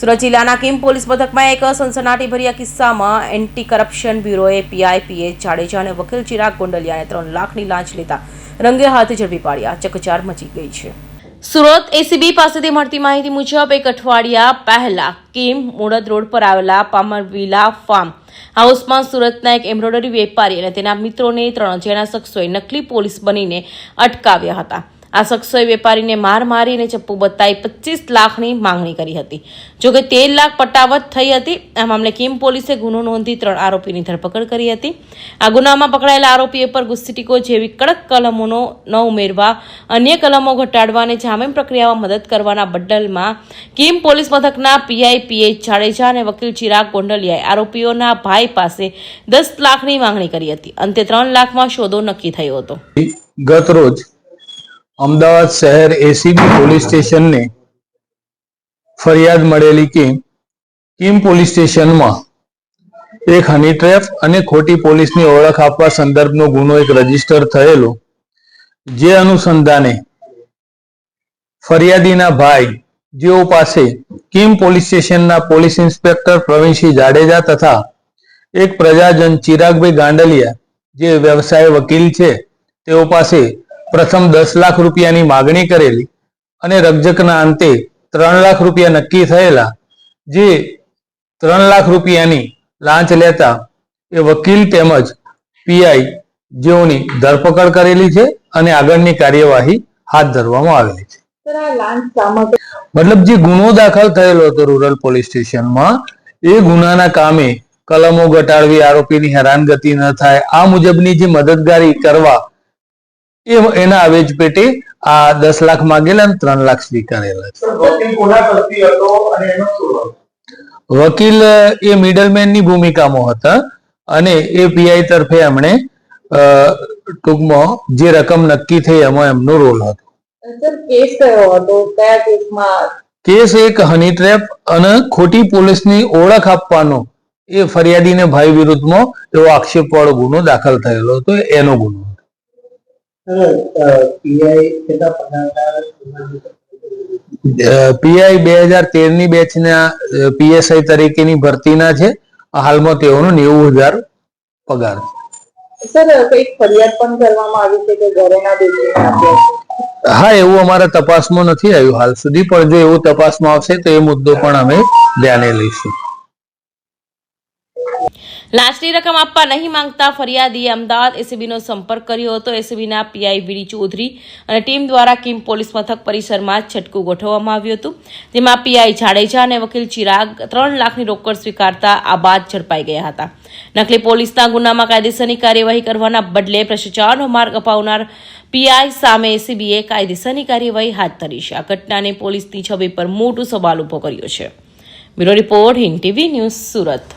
સુરત જિલ્લાના Kim police મથકમાં એક સનસનાટીભર્યા કિસ્સામાં એન્ટી કરપ્શન બ્યુરોએ પીઆઈ જાડેજા અને વકીલ ચિરાગ ગોંડલિયાને 3 લાખની લાંચ લેતા રંગે હાથે ઝડપી પાડ્યા. ચકચાર મચી ગઈ છે. સુરત એસીબી પાસેથી મળતી માહિતી મુજબ એક અઠવાડિયા પહેલા કિમ મુળદ રોડ પર આવેલા પામરવિલા ફાર્મ હાઉસમાં સુરતના એક એમ્બ્રોઇડરી વેપારી અને તેના મિત્રોને 3 અજાણ્યા શખ્સોએ નકલી પોલીસ બનીને અટકાવ્યા હતા. આ શખ્સોએ વેપારીને માર મારી અને ચપ્પુ બતાવી 25 લાખની માંગણી કરી હતી. જોકે 13 લાખ પટાવત થઈ હતી. આ મામલે કિમ પોલીસે ગુનો નોંધી 3 આરોપીની ધરપકડ કરી હતી. આ ગુનામાં પકડાયેલા આરોપીએ પર ગુસ્તીકો જેવી કડક કલમોનો ન ઉમેરવા, અન્ય કલમો ઘટાડવા અને જામીન પ્રક્રિયામાં મદદ કરવાના બદલમાં કિમ પોલીસ મથકના પીઆઈ જાડેજા અને વકીલ ચિરાગ ગોંડલિયાએ આરોપીઓના ભાઈ પાસે 10 લાખની માંગણી કરી હતી. અંતે 3 લાખમાં સોદો નક્કી થયો હતો. ગત રોજ અમદાવાદ શહેર એસીબી પોલીસ સ્ટેશનને ફરિયાદ મળેલી કે કિમ પોલીસ સ્ટેશનમાં એક હની ટ્રેપ અને ખોટી પોલીસની ઓળખ આપવા સંદર્ભનો ગુનો એક રજીસ્ટર થયેલો, જે અનુસંધાને ફરિયાદીના ભાઈ જેઓ પાસે કિમ પોલીસ સ્ટેશનના પોલીસ ઇન્સ્પેક્ટર પ્રવીણસિંહ જાડેજા તથા એક પ્રજાજન ચિરાગભાઈ ગાંડલિયા જે વ્યવસાય વકીલ છે તેઓ પાસે પ્રથમ 10 લાખ રૂપિયાની માગણી કરેલી અને રકઝકના અંતે 3 લાખ રૂપિયા નક્કી થયેલા, જે 3 લાખ રૂપિયાની લાંચ લેતા એ વકીલ તેમજ પીઆઈ જેઓની ધરપકડ કરેલી છે અને આગળની કાર્યવાહી હાથ ધરવામાં આવેલી છે. મતલબ જે ગુનો દાખલ થયેલો હતો રૂરલ પોલીસ સ્ટેશનમાં, એ ગુનાના કામે કલમો ઘટાડવી, આરોપીની હેરાનગતિ ન થાય, આ મુજબની જે મદદગારી કરવા એના આવેજ પેટે આ 10 લાખ માંગેલા અને 3 લાખ સ્વીકારેલા છે. વકીલ એ મિડલમેન ની ભૂમિકામાં હતા અને એ પીઆઈ તરફે એમણે ટૂંકમાં જે રકમ નક્કી થઈ એમાં એમનો રોલ હતો. કેસ એક હની ટ્રેપ અને ખોટી પોલીસની ઓળખ આપવાનો એ ફરિયાદીને ભાઈ વિરુદ્ધમાં એવો આક્ષેપવાળો ગુનો દાખલ થયેલો હતો, એનો ગુનો. પીઆઈ 2013 ની બેચના પીએસઆઈ તરીકેની ભરતીના છે. હાલમાં તેઓનો 90,000 પગાર છે. હા, એવું અમારા તપાસમાં નથી આવ્યું હાલ સુધી, પણ જો એવું તપાસમાં આવશે તો એ મુદ્દો પણ અમે ધ્યાને લઈશું. લાંચની રકમ આપવા નહીં માંગતા ફરિયાદીએ અમદાવાદ એસીબીનો સંપર્ક કર્યો હતો. એસીબીના પીઆઈ વીડી ચૌધરી અને ટીમ દ્વારા કિમ પોલીસ મથક પરિસરમાં છટકું ગોઠવવામાં આવ્યું હતું. જેમાં પીઆઈ જાડેજા અને વકીલ ચિરાગ 3 લાખની રોકડ સ્વીકારતા આ બાદ ઝડપાઈ ગયા હતા. નકલી પોલીસના ગુનામાં કાયદેસરની કાર્યવાહી કરવાના બદલે ભ્રષ્ટાચારનો માર્ગ અપાવનાર પીઆઈ સામે એસીબીએ કાયદેસરની કાર્યવાહી હાથ ધરી છે. આ ઘટનાને પોલીસની છબી પર મોટો સવાલ ઉભો કર્યો છે. Bureau report, Hind TV news, Surat.